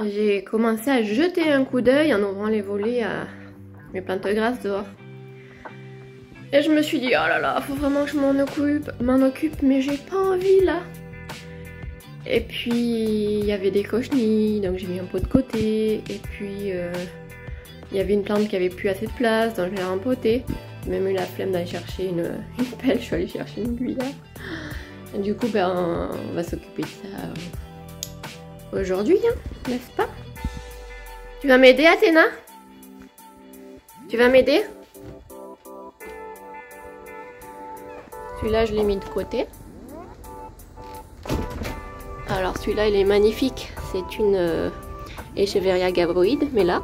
j'ai commencé à jeter un coup d'œil en ouvrant les volets à mes plantes grasses dehors. Et je me suis dit, oh là là, faut vraiment que je m'en occupe, mais j'ai pas envie là. Et puis il y avait des cochenilles, donc j'ai mis un pot de côté. Et puis il y avait une plante qui avait plus assez de place, donc je l'ai rempotée. J'ai même eu la flemme d'aller chercher une pelle, je suis allée chercher une cuillère. Et du coup, ben, on va s'occuper de ça aujourd'hui, hein, n'est-ce pas? Tu vas m'aider, Athéna? Tu vas m'aider? Celui-là, je l'ai mis de côté. Alors, celui-là, il est magnifique. C'est une Echeveria gabroide, mais là,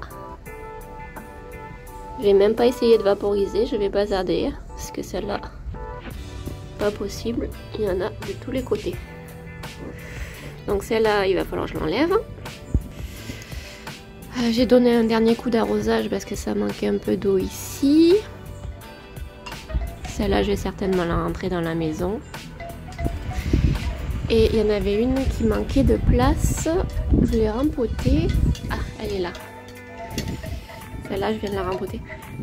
je vais même pas essayer de vaporiser, je vais bazarder, parce que celle-là, pas possible, il y en a de tous les côtés. Donc celle-là, il va falloir que je l'enlève. J'ai donné un dernier coup d'arrosage parce que ça manquait un peu d'eau ici. Celle-là, je vais certainement la rentrer dans la maison. Et il y en avait une qui manquait de place. Je l'ai rempotée. Ah, elle est là. Celle-là, je viens de la rempoter.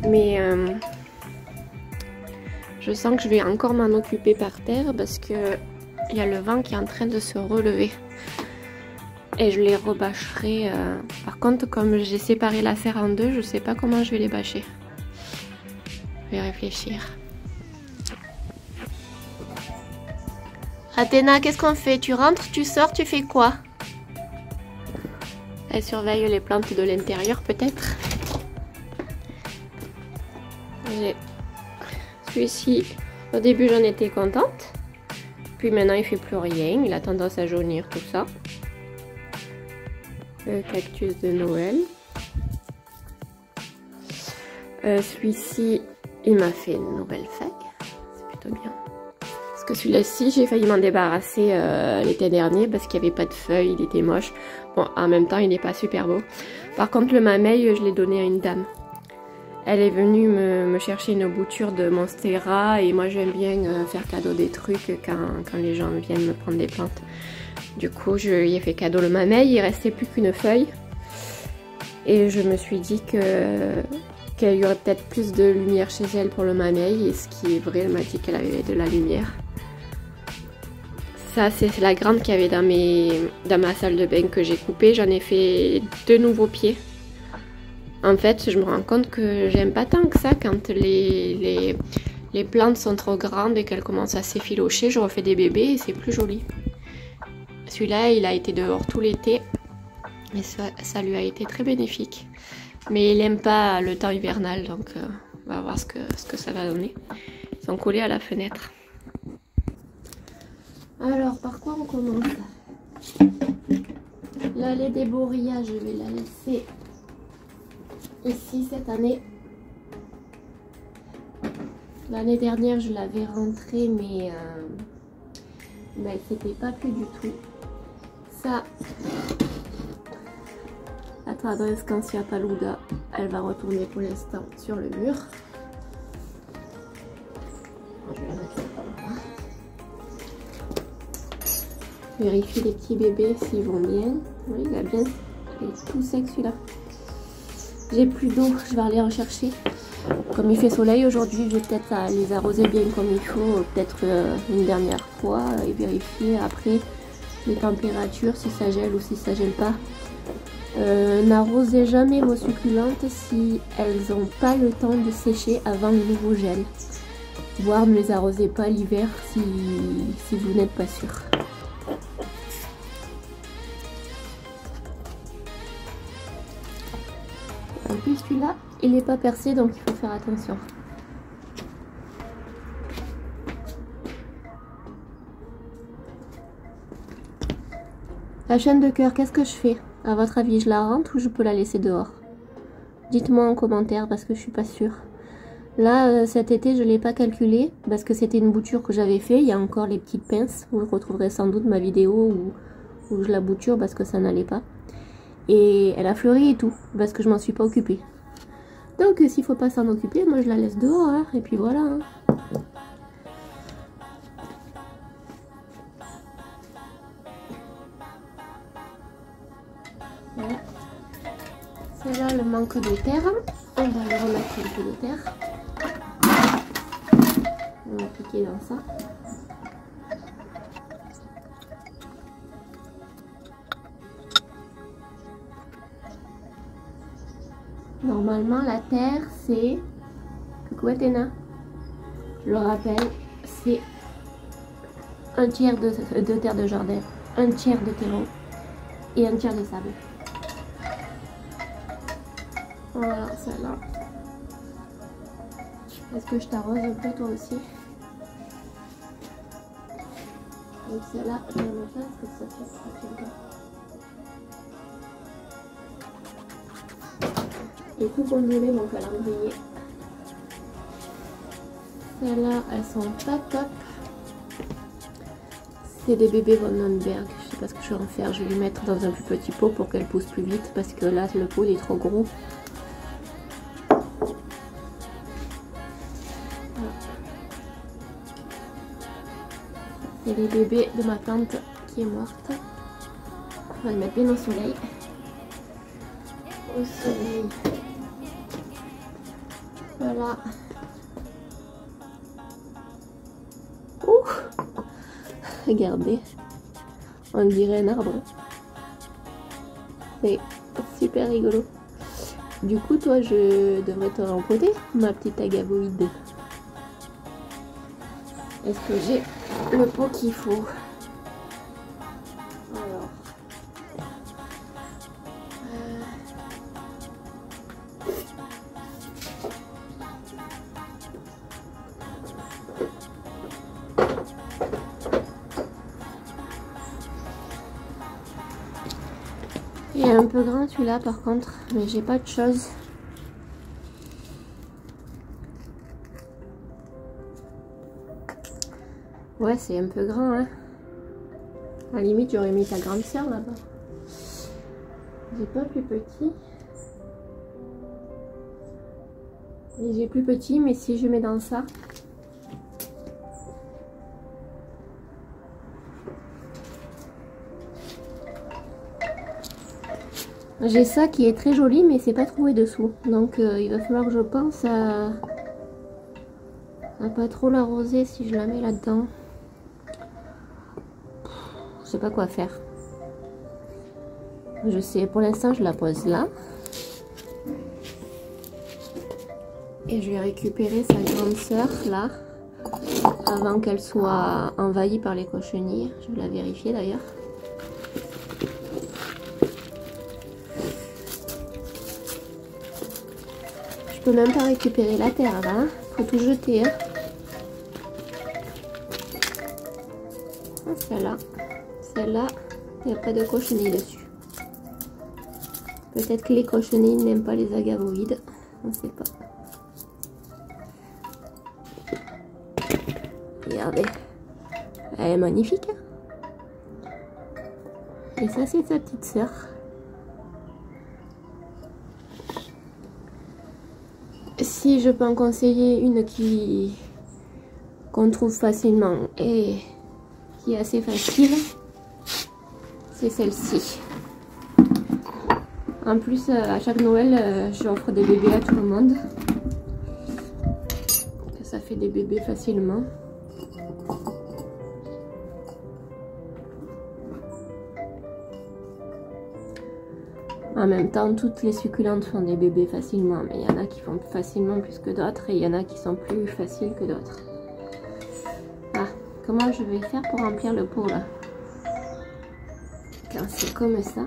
Mais je sens que je vais encore m'en occuper par terre parce que il y a le vent qui est en train de se relever. Et je les rebâcherai. Par contre, comme j'ai séparé la serre en deux, je sais pas comment je vais les bâcher. Je vais réfléchir. Athéna, qu'est-ce qu'on fait? Tu rentres, tu sors, tu fais quoi? Elle surveille les plantes de l'intérieur peut-être. Celui-ci, au début j'en étais contente. Puis maintenant il fait plus rien, il a tendance à jaunir tout ça. Le cactus de Noël. Celui-ci, il m'a fait une nouvelle feuille. C'est plutôt bien. Parce que celui-là-ci, j'ai failli m'en débarrasser l'été dernier parce qu'il n'y avait pas de feuilles, il était moche. Bon, en même temps, il n'est pas super beau. Par contre, le mamey, je l'ai donné à une dame. Elle est venue me chercher une bouture de Monstera et moi, j'aime bien faire cadeau des trucs quand les gens viennent me prendre des plantes. Du coup, je lui ai fait cadeau le mamey, il restait plus qu'une feuille. Et je me suis dit qu'elle y aurait peut-être plus de lumière chez elle pour le mamey. Et ce qui est vrai, elle m'a dit qu'elle avait de la lumière. Ça, c'est la grande qu'il y avait dans ma salle de bain que j'ai coupée. J'en ai fait 2 nouveaux pieds. En fait, je me rends compte que j'aime pas tant que ça quand les plantes sont trop grandes et qu'elles commencent à s'effilocher. Je refais des bébés et c'est plus joli. Celui-là, il a été dehors tout l'été et ça lui a été très bénéfique. Mais il n'aime pas le temps hivernal, donc on va voir ce que ça va donner. Ils sont collés à la fenêtre. Alors, par quoi on commence? L'allée des Borillas, je vais la laisser ici cette année. L'année dernière, je l'avais rentrée, mais c'était pas plus du tout. Ça, la Tradescantia paluda, elle va retourner pour l'instant sur le mur. Je vais la mettre là. Vérifie les petits bébés s'ils vont bien. Oui, il est tout sec celui-là. J'ai plus d'eau, je vais aller en chercher. Comme il fait soleil aujourd'hui, je vais peut-être les arroser bien comme il faut, peut-être une dernière fois et vérifier après les températures, si ça gèle ou si ça gèle pas. N'arrosez jamais vos succulentes si elles n'ont pas le temps de sécher avant le nouveau gel. Voire ne les arrosez pas l'hiver si vous n'êtes pas sûr. En plus celui-là, il n'est pas percé donc il faut faire attention. La chaîne de cœur, qu'est-ce que je fais? À votre avis, je la rentre ou je peux la laisser dehors? Dites-moi en commentaire parce que je suis pas sûre. Là, cet été, je ne l'ai pas calculé parce que c'était une bouture que j'avais fait. Il y a encore les petites pinces. Vous retrouverez sans doute ma vidéo où je la bouture parce que ça n'allait pas. Et elle a fleuri et tout parce que je m'en suis pas occupée. Donc, s'il faut pas s'en occuper, moi je la laisse dehors. Hein, et puis voilà. Hein. Voilà. C'est là le manque de terre. On va lui remettre un peu de terre. On va piquer dans ça. Normalement, la terre, c'est... Coucou Athéna. Je le rappelle, c'est un tiers de terre de jardin, un tiers de terreau et un tiers de sable. Voilà, celle-là. Est-ce que je t'arrose un peu toi aussi? Donc celle-là, je vais me faire parce que ça fait bien. Et tout congelé mon calendrier. Celles-là, elles sont pas top. C'est des bébés von Nürnberg. Je sais pas ce que je vais en faire. Je vais les mettre dans un plus petit pot pour qu'elles poussent plus vite parce que là, le pot il est trop gros. C'est les bébés de ma plante qui est morte. On va le mettre bien au soleil. Au soleil. Voilà. Ouh! Regardez. On dirait un arbre. C'est super rigolo. Du coup, toi, je devrais te rempoter, ma petite agavoïde. Est-ce que j'ai le pot qu'il faut? Alors. Il est un peu grand celui-là par contre, mais j'ai pas de choses. Ouais, c'est un peu grand, hein. À la limite, j'aurais mis ta grande sœur là-bas. J'ai pas plus petit. Et j'ai plus petit, mais si je mets dans ça. J'ai ça qui est très joli, mais c'est pas trouvé dessous. Donc il va falloir que je pense à pas trop l'arroser si je la mets là-dedans. Je sais pas quoi faire. Je sais, pour l'instant je la pose là. Et je vais récupérer sa grande sœur là, avant qu'elle soit envahie par les cochenilles. Je vais la vérifier d'ailleurs. Je peux même pas récupérer la terre là, hein. Faut tout jeter. Hein. Celle-là, il n'y a pas de cochenille dessus. Peut-être que les cochenilles n'aiment pas les agavoïdes, on ne sait pas. Regardez, elle est magnifique. Hein. Et ça, c'est sa petite sœur. Si je peux en conseiller une qu'on trouve facilement et qui est assez facile, c'est celle-ci. En plus, à chaque Noël, j'offre des bébés à tout le monde. Ça fait des bébés facilement. En même temps, toutes les succulentes font des bébés facilement, mais il y en a qui font facilement plus que d'autres et il y en a qui sont plus faciles que d'autres. Ah, comment je vais faire pour remplir le pot là? Quand c'est comme ça.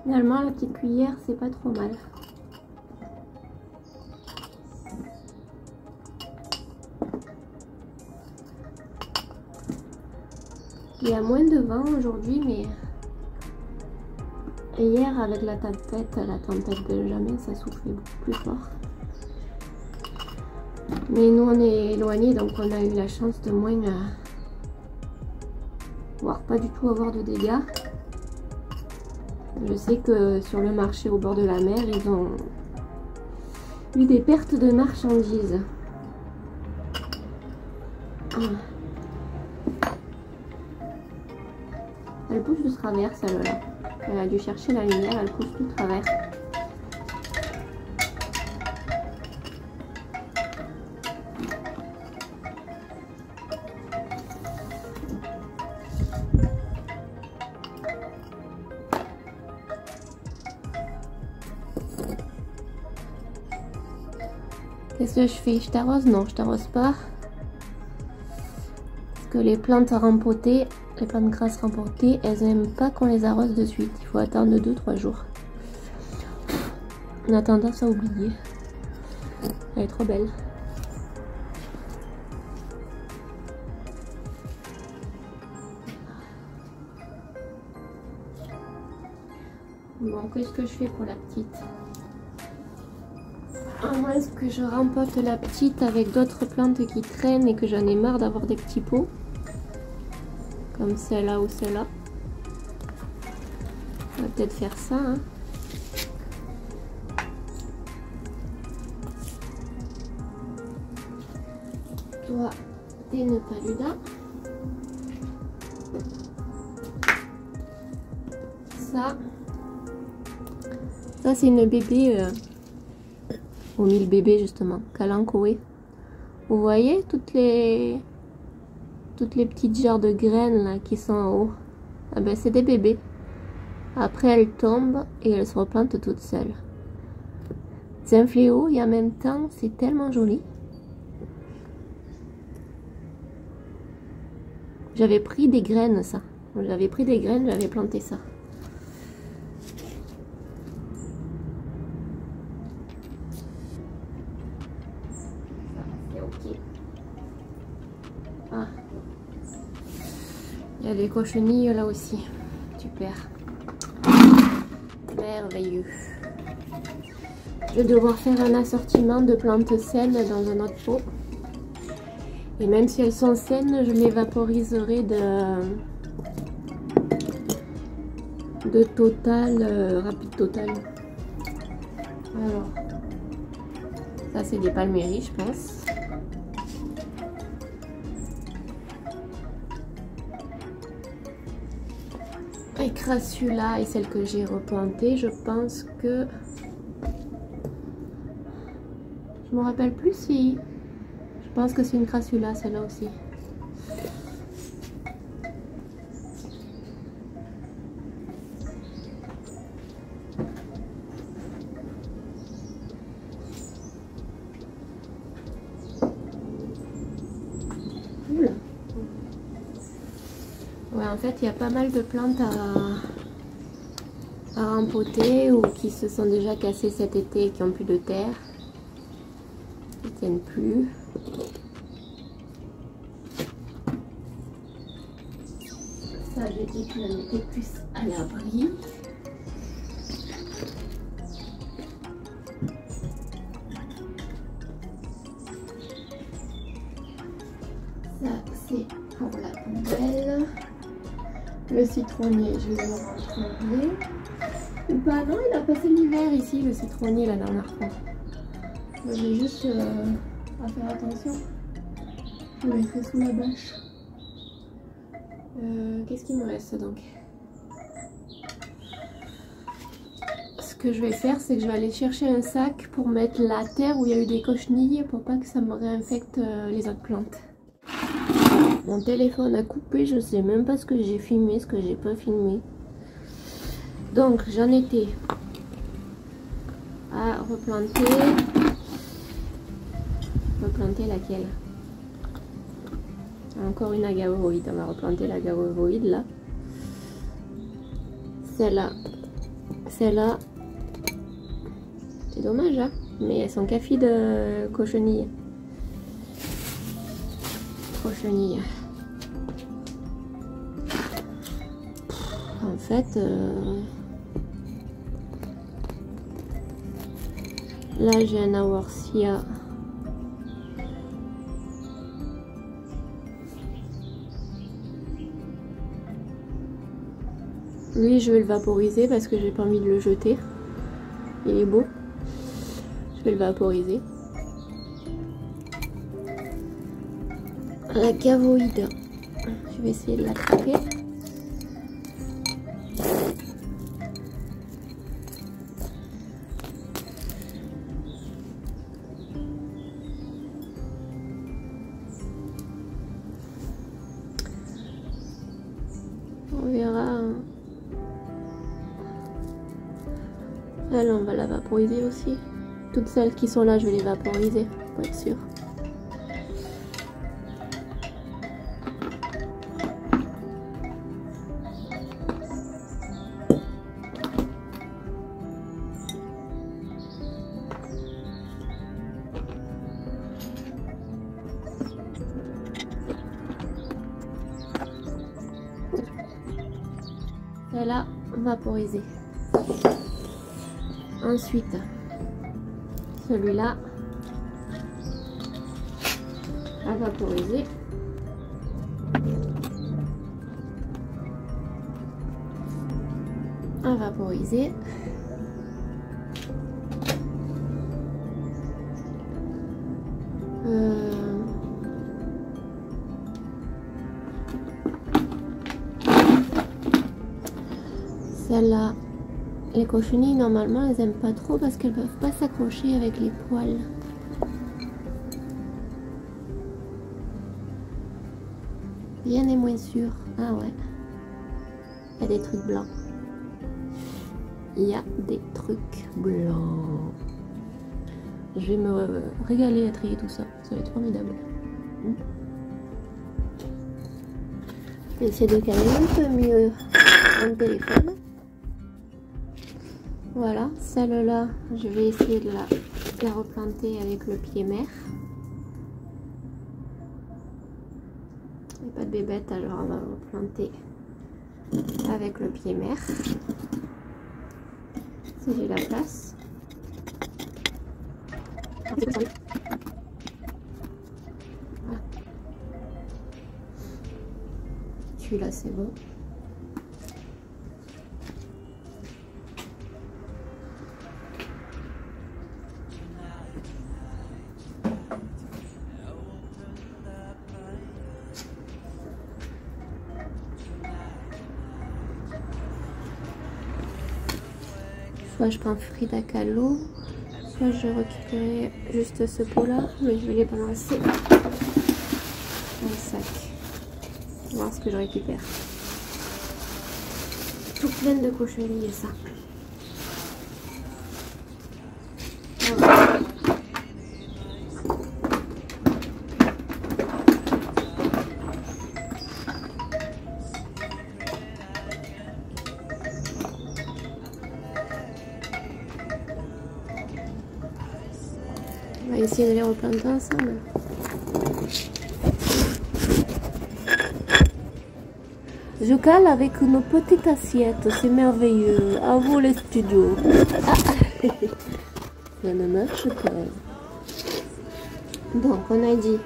Finalement, la petite cuillère, c'est pas trop mal. Il y a moins de vent aujourd'hui, mais hier avec la tempête Benjamin, ça soufflait beaucoup plus fort. Mais nous on est éloignés, donc on a eu la chance de moins, voire pas du tout avoir de dégâts. Je sais que sur le marché au bord de la mer, ils ont eu des pertes de marchandises. Elle pousse de travers, celle-là. Elle a dû chercher la lumière, elle pousse tout de travers. Qu'est-ce que je fais? Je t'arrose? Non, je t'arrose pas. Parce que les plantes rempotées, les plantes grasses rempotées, elles n'aiment pas qu'on les arrose de suite. Il faut attendre 2-3 jours. On a tendance à oublier. Elle est trop belle. Bon, qu'est-ce que je fais pour la petite? À moins que je rempote la petite avec d'autres plantes qui traînent et que j'en ai marre d'avoir des petits pots. Comme celle-là ou celle-là. On va peut-être faire ça. Hein. Toi, t'es une paluda. Ça c'est une bébé au mille bébés justement, Kalanchoe. Vous voyez toutes les petites genres de graines là qui sont en haut. Ah ben c'est des bébés. Après elles tombent et elles se replantent toutes seules. C'est un fléau et en même temps c'est tellement joli. J'avais pris des graines ça. J'avais pris des graines, j'avais planté ça. Ah. Il y a des cochenilles là aussi. Super. Merveilleux. Je vais devoir faire un assortiment de plantes saines dans un autre pot. Et même si elles sont saines, je les vaporiserai de Total, Rapide Total. Alors, ça c'est des palméries, je pense. Et Crassula est celle que j'ai replantée. Je pense que... Je me rappelle plus si... Je pense que c'est une Crassula, celle-là aussi. Oula. Ouais, en fait, il y a pas mal de plantes à rempoter ou qui se sont déjà cassées cet été et qui n'ont plus de terre. Qui ne tiennent plus. Ça, j'ai dit que je la mettais plus à l'abri. Ça, c'est pour la poubelle. Le citronnier, je vais le rentrer. Ou pas, non, il a passé l'hiver ici, le citronnier, la dernière fois. J'ai juste à faire attention. Je le mettrai sous la bâche. Qu'est-ce qu'il me reste donc? Ce que je vais faire, c'est que je vais aller chercher un sac pour mettre la terre où il y a eu des cochenilles pour pas que ça me réinfecte les autres plantes. Mon téléphone a coupé, je sais même pas ce que j'ai filmé, ce que j'ai pas filmé. Donc j'en étais à replanter. Replanter laquelle? Encore une agavoïde. On va replanter l'agavoïde là. Celle-là. Celle-là. C'est dommage, hein? Mais elles sont cafées de cochenille. Cochenille. En fait, là j'ai un Aworsia. Lui, je vais le vaporiser parce que j'ai pas envie de le jeter. Il est beau. Je vais le vaporiser. La cavoïde. Je vais essayer de l'attraper. verra. Elle, on va la vaporiser aussi. Toutes celles qui sont là, je vais les vaporiser pour être sûre. Celle-là, vaporisée. Ensuite, celui-là, à vaporiser. À vaporiser. Celle-là, les cochenilles, normalement, elles aiment pas trop parce qu'elles peuvent pas s'accrocher avec les poils. Rien n'est moins sûr. Ah ouais. Il y a des trucs blancs. Il y a des trucs blancs. Je vais me régaler à trier tout ça. Ça va être formidable. Je vais essayer de caler un peu mieux mon téléphone. Voilà, celle-là, je vais essayer de la replanter avec le pied mère. Il n'y a pas de bébête, alors on va replanter avec le pied mère. Si j'ai la place. Voilà. Celui-là, c'est bon. Soit je prends Frida Kahlo, soit je récupérais juste ce pot là, mais je vais les balancer dans le sac. On va voir ce que je récupère. Tout plein de cochonilles et ça. Voilà. On va essayer de les replanter ensemble. Je cale avec une petite assiette, c'est merveilleux. À vous les studios. Ah. Ça ne marche pas. Donc on a dit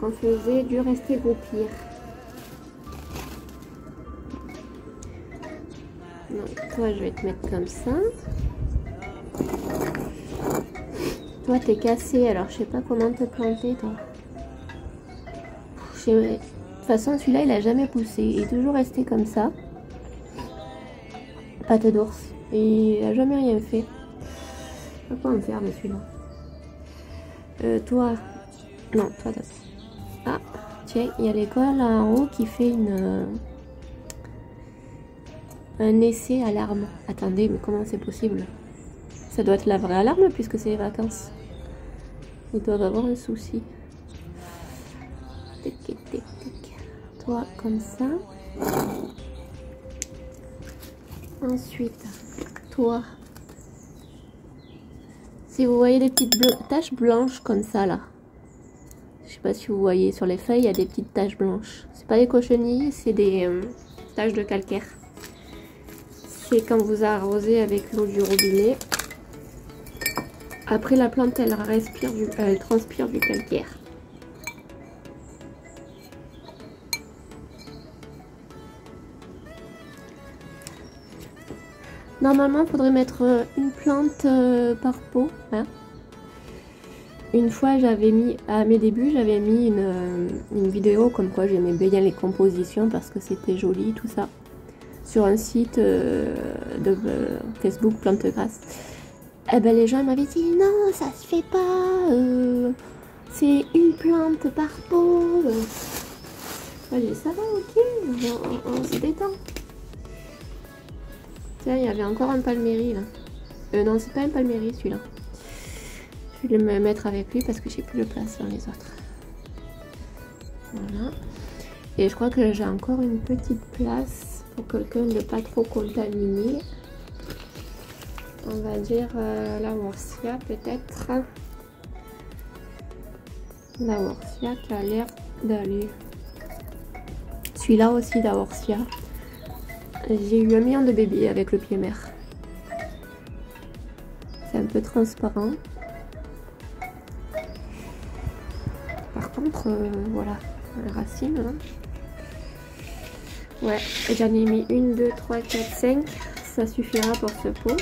qu'on faisait du rester groupir. Donc toi je vais te mettre comme ça. Toi t'es cassé, alors je sais pas comment te planter toi. De toute façon celui-là il a jamais poussé, il est toujours resté comme ça. Pâte d'ours. Et il a jamais rien fait. Je sais pas quoi en faire de celui-là. Toi. Non, toi d'abord. Ah, tiens, il y a l'école là en haut qui fait un essai alarme. Attendez, mais comment c'est possible? Ça doit être la vraie alarme puisque c'est les vacances. Ils doivent avoir un souci. Tic, tic, tic, tic. Toi, comme ça. Ensuite, toi. Si vous voyez des petites taches blanches comme ça, là. Je sais pas si vous voyez, sur les feuilles, il y a des petites taches blanches. C'est pas des cochenilles, c'est des taches de calcaire. C'est quand vous arrosez avec l'eau du robinet. Après la plante, elle transpire du calcaire. Normalement, il faudrait mettre une plante par pot. Hein. Une fois, j'avais mis, à mes débuts, j'avais mis une vidéo comme quoi j'aimais bien les compositions parce que c'était joli, tout ça. Sur un site de Facebook, Plantes Grasses. Eh ben, les gens m'avaient dit non, ça se fait pas, c'est une plante par pot. Allez, ça va, ok, on se détend. Tiens, il y avait encore un palméry là. Non, c'est pas un palméry celui-là. Je vais me mettre avec lui parce que j'ai plus de place dans les autres. Voilà. Et je crois que j'ai encore une petite place pour quelqu'un de pas trop contaminé. On va dire la Worcia peut-être. La Worcia qui a l'air d'aller. Celui-là aussi la Worcia. J'ai eu 1 million de bébés avec le pied mère. C'est un peu transparent. Par contre, voilà, la racine. Hein. Ouais, j'en ai mis 1, 2, 3, 4, 5. Ça suffira pour ce pot.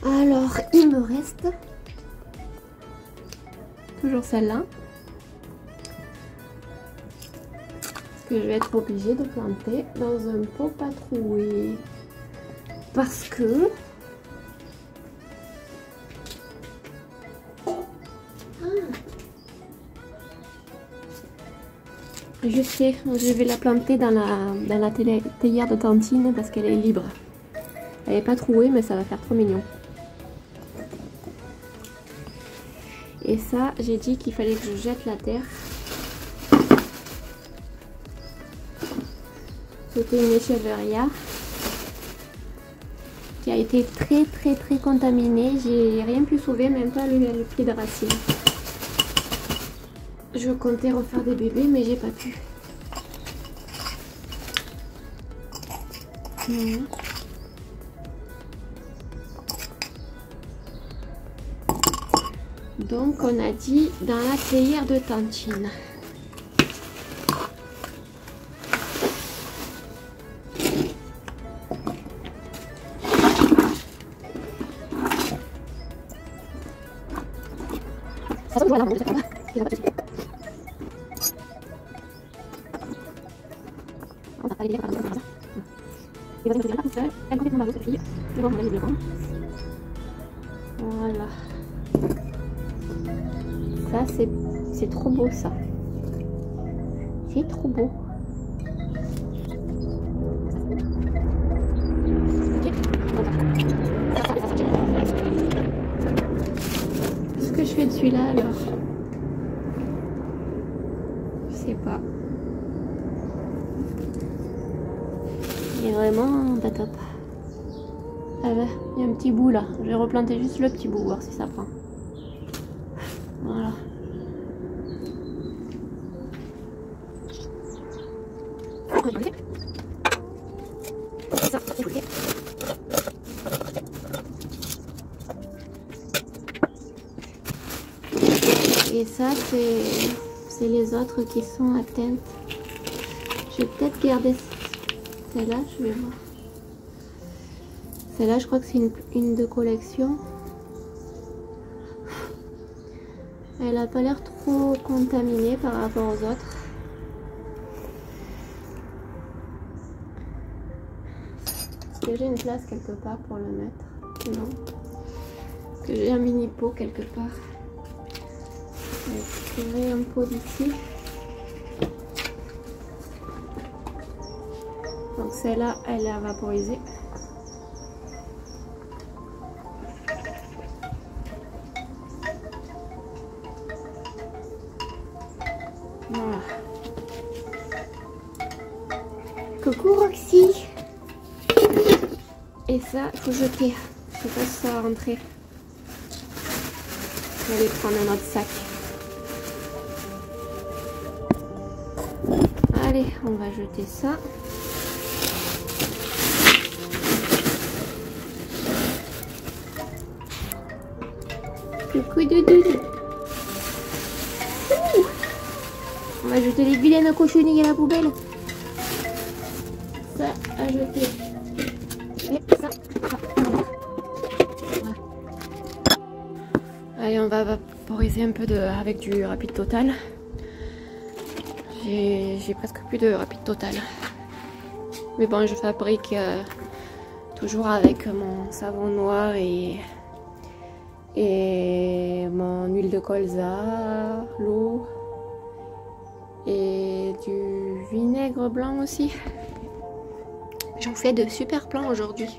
Alors, il me reste toujours celle-là. Que je vais être obligée de planter dans un pot pas troué. Parce que... je sais, je vais la planter dans la théière de Tantine parce qu'elle est libre. Elle n'est pas trouée, mais ça va faire trop mignon. Et ça, j'ai dit qu'il fallait que je jette la terre. C'était une écheveria qui a été très contaminée. J'ai rien pu sauver, même pas le pied de racine. Je comptais refaire des bébés, mais j'ai pas pu. Donc on a dit dans la théière de Tantine. Voilà. Ça c'est trop beau ça. C'est trop beau. Qu'est-ce que je fais de celui-là alors? Je sais pas. Il est vraiment pas top. Ah bah, il y a un petit bout là. Je vais replanter juste le petit bout, voir si ça prend. Voilà. Et ça, c'est les autres qui sont atteintes. Je vais peut-être garder celle-là, je vais voir. Celle-là, je crois que c'est une de collection. Elle a pas l'air trop contaminée par rapport aux autres. Est-ce que j'ai une place quelque part pour le mettre? Non. Est-ce que j'ai un mini pot quelque part? Je vais tirer un pot d'ici. Donc celle-là, elle est vaporisée. Voilà. Coucou Roxy. Et ça, il faut jeter. Je sais pas si ça va rentrer. Je vais aller prendre un autre sac. Allez, on va jeter ça. Coucou doudou. On va jeter les vilaines cochonneries à la poubelle. Ça à jeter. Et ça. Voilà. Allez, on va vaporiser un peu avec du rapide total. J'ai presque plus de rapide total. Mais bon, je fabrique toujours avec mon savon noir et mon huile de colza, l'eau et du vinaigre blanc aussi. J'en fais de super plans aujourd'hui,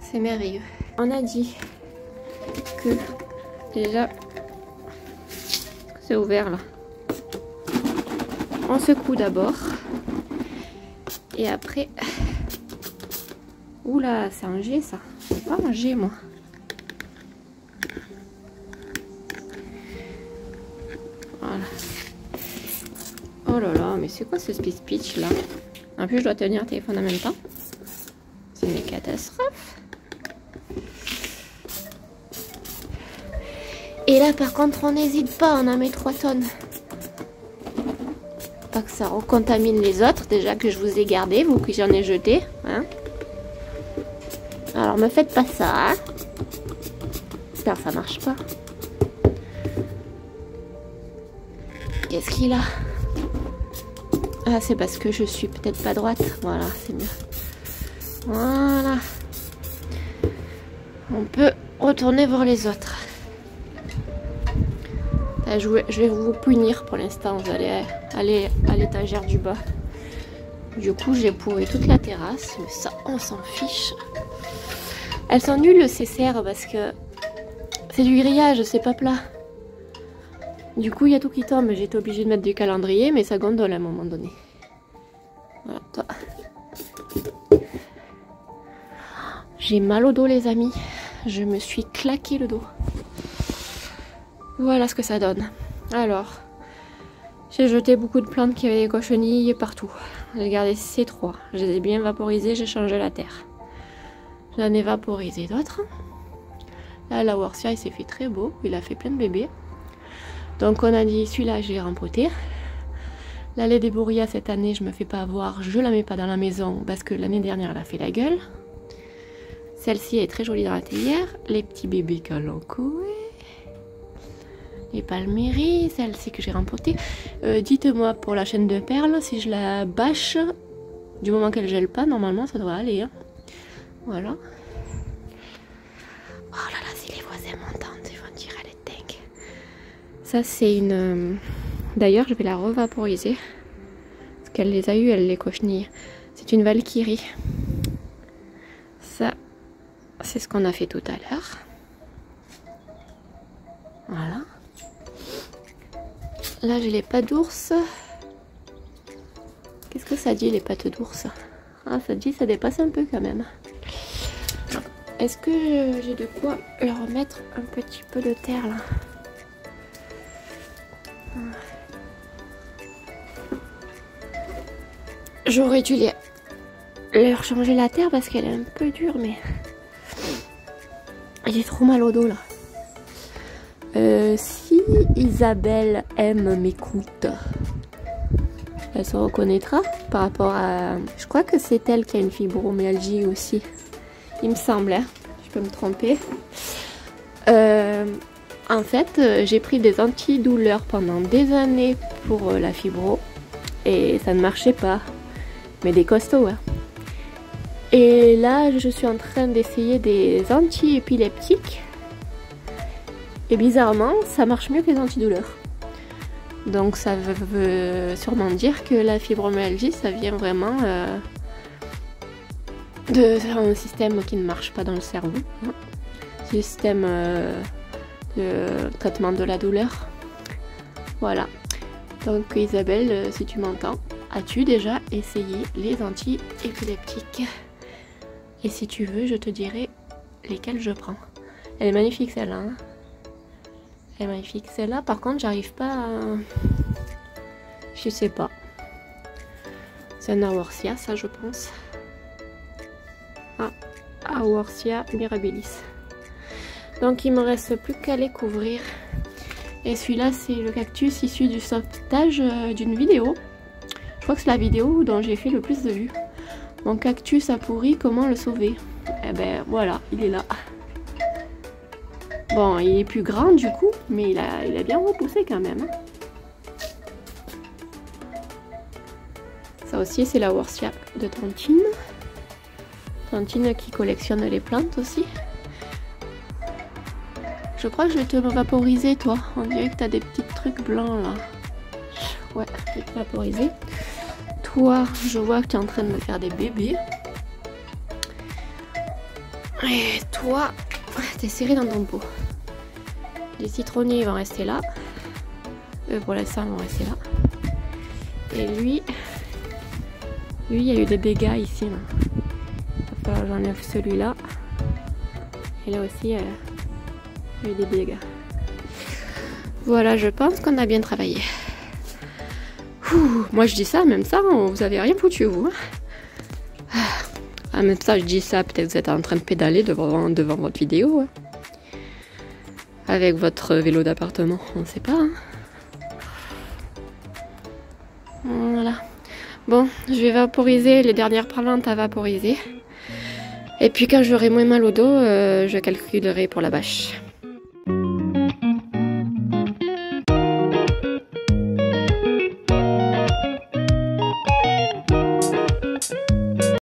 c'est merveilleux. On a dit que déjà c'est ouvert là. On secoue d'abord et après, oula, c'est un jet ça, c'est pas un jet moi. Voilà. Oh là là, mais c'est quoi ce speed pitch là? En plus je dois tenir le téléphone en même temps. C'est une catastrophe. Et là par contre on n'hésite pas, on en met 3 tonnes. Pas que ça recontamine les autres, déjà que je vous ai gardé, vous que j'en ai jeté. Hein. Alors me faites pas ça. Hein. J'espère que ça marche pas. Qu'est-ce qu'il a? Ah, c'est parce que je suis peut-être pas droite. Voilà, c'est mieux. Voilà. On peut retourner voir les autres. Je vais vous punir pour l'instant. Vous allez aller à l'étagère du bas. Du coup, j'ai pourri toute la terrasse. Mais ça, on s'en fiche. Elles sont nulles, ces serres, parce que c'est du grillage, c'est pas plat. Du coup, il y a tout qui tombe. J'ai été obligée de mettre du calendrier, mais ça gondole à un moment donné. Voilà, toi. J'ai mal au dos, les amis. Je me suis claqué le dos. Voilà ce que ça donne. Alors, j'ai jeté beaucoup de plantes qui avaient des cochenilles partout. J'ai gardé ces 3. Je les ai bien vaporisées, j'ai changé la terre. J'en ai vaporisé d'autres. Là, la Worcia, il s'est fait très beau. Il a fait plein de bébés. Donc, on a dit, celui-là, je l'ai rempoté. La lait des bourrias, cette année, je me fais pas avoir. Je la mets pas dans la maison parce que l'année dernière, elle a fait la gueule. Celle-ci est très jolie dans la théière. Les petits bébés calancoé. Les palméries, celle-ci que j'ai rempotée. Dites-moi pour la chaîne de perles, si je la bâche, du moment qu'elle gèle pas, normalement ça devrait aller. Hein. Voilà. Oh là là, si les voisins m'entendent, ils vont dire elle est dingue. Ça c'est une... D'ailleurs je vais la revaporiser. Parce qu'elle les a eues, elle les cochenille. C'est une Valkyrie. Ça, c'est ce qu'on a fait tout à l'heure. Voilà. Là j'ai les pattes d'ours. Qu'est-ce que ça dit les pattes d'ours? Ah, ça dit ça dépasse un peu quand même. Est-ce que j'ai de quoi leur mettre un petit peu de terre là? J'aurais dû leur changer la terre parce qu'elle est un peu dure, mais j'ai trop mal au dos là. Si Isabelle m'écoute, elle se reconnaîtra par rapport à... Je crois que c'est elle qui a une fibromyalgie aussi. Il me semble, hein. Je peux me tromper. En fait, j'ai pris des antidouleurs pendant des années pour la fibro. Et ça ne marchait pas. Mais des costauds, hein. Et là, je suis en train d'essayer des anti-épileptiques. Et bizarrement, ça marche mieux que les antidouleurs. Donc ça veut sûrement dire que la fibromyalgie, ça vient vraiment d'un système qui ne marche pas dans le cerveau. Hein. Système de traitement de la douleur. Voilà. Donc Isabelle, si tu m'entends, as-tu déjà essayé les anti-épileptiques? Et si tu veux, je te dirai lesquels je prends. Elle est magnifique celle-là. Hein. Elle est magnifique. Celle-là, par contre, j'arrive pas à... Je sais pas. C'est un Aworcia, ça, je pense. Ah, Aworcia mirabilis. Donc, il me reste plus qu'à les couvrir. Et celui-là, c'est le cactus issu du sauvetage d'une vidéo. Je crois que c'est la vidéo dont j'ai fait le plus de vues. Mon cactus a pourri, comment le sauver? Eh ben, voilà, il est là. Bon, il est plus grand du coup, mais il a bien repoussé quand même. Ça aussi, c'est la Worcia de Tantine. Tantine qui collectionne les plantes aussi. Je crois que je vais te vaporiser, toi. On dirait que tu as des petits trucs blancs là. Ouais, je vais te vaporiser. Toi, je vois que tu es en train de me faire des bébés. Et toi, t'es serré dans ton pot. Les citronniers vont rester là. Eux, pour l'instant, vont rester là. Et lui, il y a eu des dégâts ici. Là. Il va falloir que j'enlève celui-là. Et là aussi, il y a eu des dégâts. Voilà, je pense qu'on a bien travaillé. Ouh, moi, je dis ça, même ça, vous avez rien foutu, vous. Ah, même ça, je dis ça, peut-être vous êtes en train de pédaler devant votre vidéo. Hein. Avec votre vélo d'appartement, on ne sait pas. Hein. Voilà. Bon, je vais vaporiser les dernières plantes à vaporiser. Et puis quand j'aurai moins mal au dos, je calculerai pour la bâche.